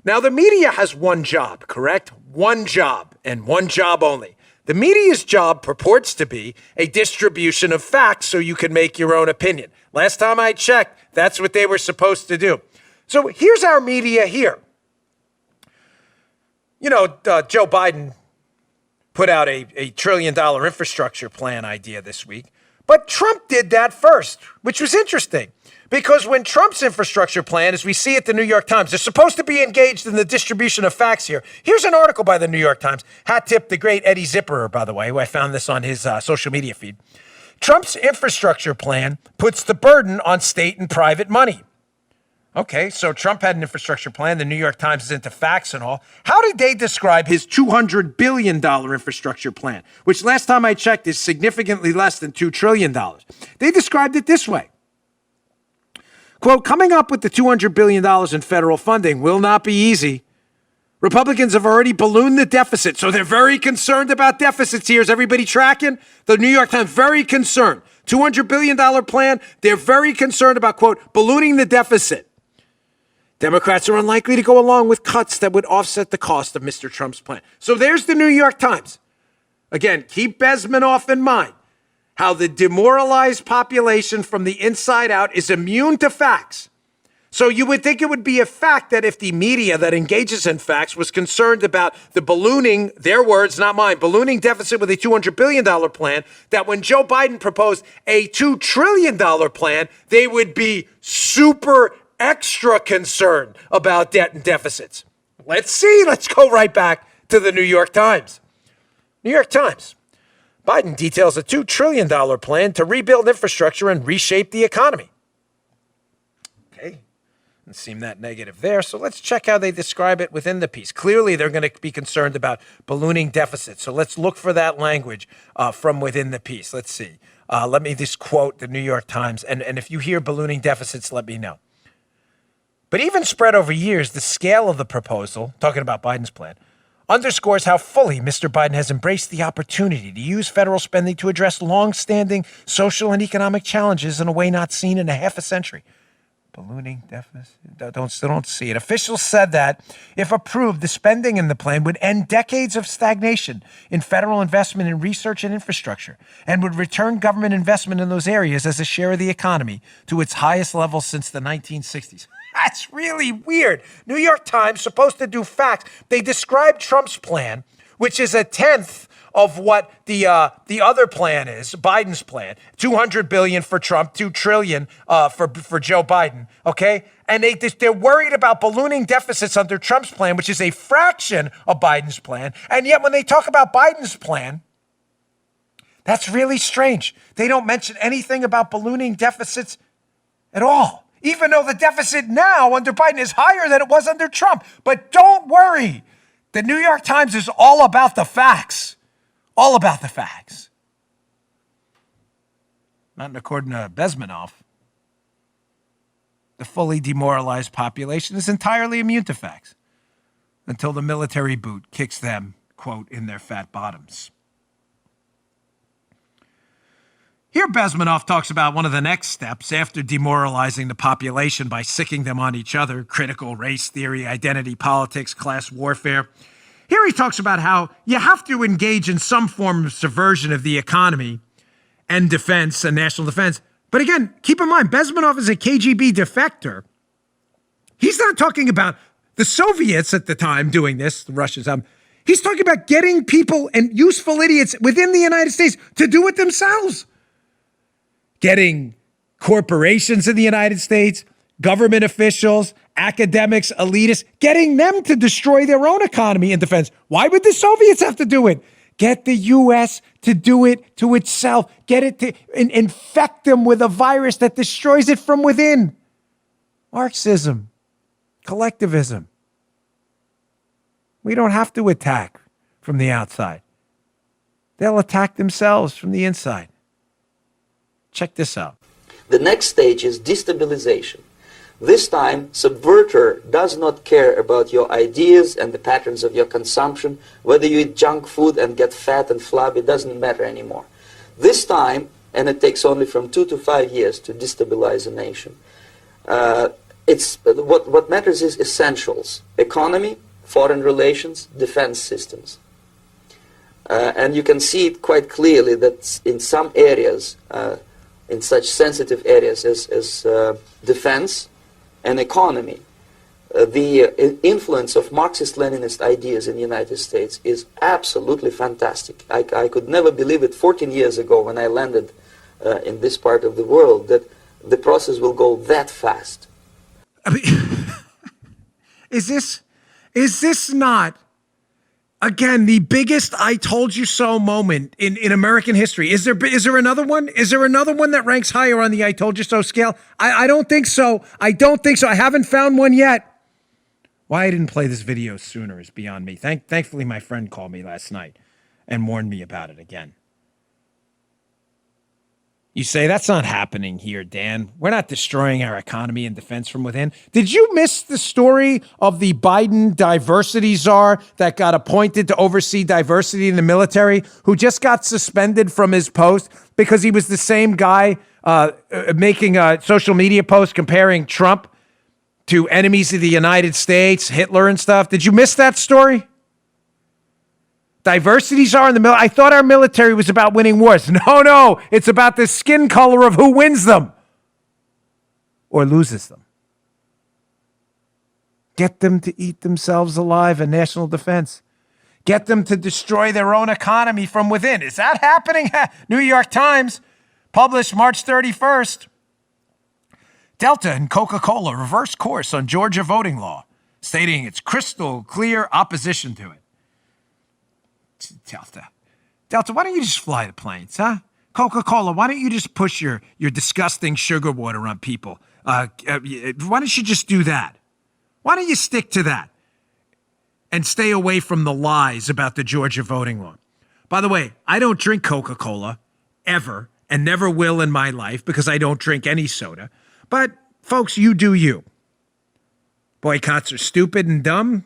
Now, the media has one job, correct? One job and one job only. The media's job purports to be a distribution of facts so you can make your own opinion. Last time I checked, that's what they were supposed to do. So here's our media here. You know, Joe Biden put out a $1 trillion infrastructure plan idea this week, but Trump did that first, which was interesting. Because when Trump's infrastructure plan, as we see at the New York Times, they're supposed to be engaged in the distribution of facts here. Here's an article by the New York Times. Hat tip the great Eddie Zipperer, by the way, who I found this on his social media feed. Trump's infrastructure plan puts the burden on state and private money. Okay, so Trump had an infrastructure plan. The New York Times is into facts and all. How did they describe his $200 billion infrastructure plan, which last time I checked is significantly less than $2 trillion? They described it this way. Quote, coming up with the $200 billion in federal funding will not be easy. Republicans have already ballooned the deficit, so they're very concerned about deficits here. Is everybody tracking? The New York Times, very concerned. $200 billion plan, they're very concerned about, quote, ballooning the deficit. Democrats are unlikely to go along with cuts that would offset the cost of Mr. Trump's plan. So there's the New York Times. Again, keep Bezmanoff in mind. How the demoralized population from the inside out is immune to facts. So you would think it would be a fact that if the media that engages in facts was concerned about the ballooning, their words, not mine, ballooning deficit with a $200 billion plan, that when Joe Biden proposed a $2 trillion plan, they would be super extra concerned about debt and deficits. Let's see. Let's go right back to the New York Times. New York Times. Biden details a $2 trillion plan to rebuild infrastructure and reshape the economy. Okay, doesn't seem that negative there. So let's check how they describe it within the piece. Clearly, they're going to be concerned about ballooning deficits. So let's look for that language from within the piece. Let's see. Let me just quote the New York Times. And if you hear ballooning deficits, let me know. But even spread over years, the scale of the proposal, talking about Biden's plan, underscores how fully Mr. Biden has embraced the opportunity to use federal spending to address long-standing social and economic challenges in a way not seen in a half a century. Ballooning deficit? Don't see it. Officials said that, if approved, the spending in the plan would end decades of stagnation in federal investment in research and infrastructure and would return government investment in those areas as a share of the economy to its highest level since the 1960s. That's really weird. New York Times, supposed to do facts. They described Trump's plan, which is a tenth of what the other plan is, Biden's plan. $200 billion for Trump, $2 trillion for Joe Biden. Okay, and they're worried about ballooning deficits under Trump's plan, which is a fraction of Biden's plan. And yet, when they talk about Biden's plan, that's really strange. They don't mention anything about ballooning deficits at all. Even though the deficit now under Biden is higher than it was under Trump. But don't worry. The New York Times is all about the facts. All about the facts. Not according to Bezmanoff. The fully demoralized population is entirely immune to facts until the military boot kicks them, quote, in their fat bottoms. Here, Bezmanoff talks about one of the next steps after demoralizing the population by sicking them on each other, critical race theory, identity politics, class warfare. Here he talks about how you have to engage in some form of subversion of the economy and defense and national defense. But again, keep in mind, Bezmanoff is a KGB defector. He's not talking about the Soviets at the time doing this, the Russians. He's talking about getting people and useful idiots within the United States to do it themselves. Getting corporations in the United States, government officials, academics, elitists, getting them to destroy their own economy and defense. Why would the Soviets have to do it? Get the U.S. to do it to itself. Get it to infect them with a virus that destroys it from within. Marxism, collectivism. We don't have to attack from the outside. They'll attack themselves from the inside. Check this out. The next stage is destabilization. This time, subverter does not care about your ideas and the patterns of your consumption. Whether you eat junk food and get fat and flabby, it doesn't matter anymore. This time, and it takes only from 2 to 5 years to destabilize a nation, it's what matters is essentials: economy, foreign relations, defense systems. And you can see it quite clearly that in some areas, in such sensitive areas as defense and economy, the influence of Marxist-Leninist ideas in the United States is absolutely fantastic. I could never believe it 14 years ago when I landed in this part of the world that the process will go that fast. I mean, is this not, again, the biggest "I told you so" moment in American history? Is there another one? Is there another one that ranks higher on the "I told you so" scale? I don't think so. I don't think so. I haven't found one yet. Why I didn't play this video sooner is beyond me. Thankfully, my friend called me last night and warned me about it again. You say, that's not happening here, Dan. We're not destroying our economy and defense from within. Did you miss the story of the Biden diversity czar that got appointed to oversee diversity in the military, who just got suspended from his post because he was the same guy making a social media post comparing Trump to enemies of the United States, Hitler and stuff? Did you miss that story? Diversities are in the military. I thought our military was about winning wars. No, it's about the skin color of who wins them or loses them. Get them to eat themselves alive in national defense. Get them to destroy their own economy from within. Is that happening? New York Times published March 31st. Delta and Coca-Cola reverse course on Georgia voting law, stating its crystal clear opposition to it. Delta, why don't you just fly the planes, huh? Coca-Cola, why don't you just push your disgusting sugar water on people? Why don't you just do that? Why don't you stick to that and stay away from the lies about the Georgia voting law? By the way, I don't drink Coca-Cola ever and never will in my life because I don't drink any soda. But, folks, you do you. Boycotts are stupid and dumb,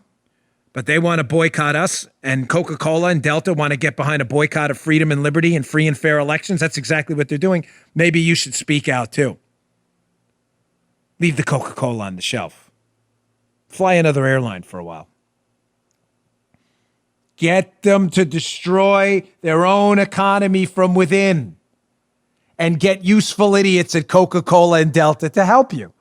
but they want to boycott us, and Coca-Cola and Delta want to get behind a boycott of freedom and liberty and free and fair elections. That's exactly what they're doing. Maybe you should speak out, too. Leave the Coca-Cola on the shelf. Fly another airline for a while. Get them to destroy their own economy from within and get useful idiots at Coca-Cola and Delta to help you.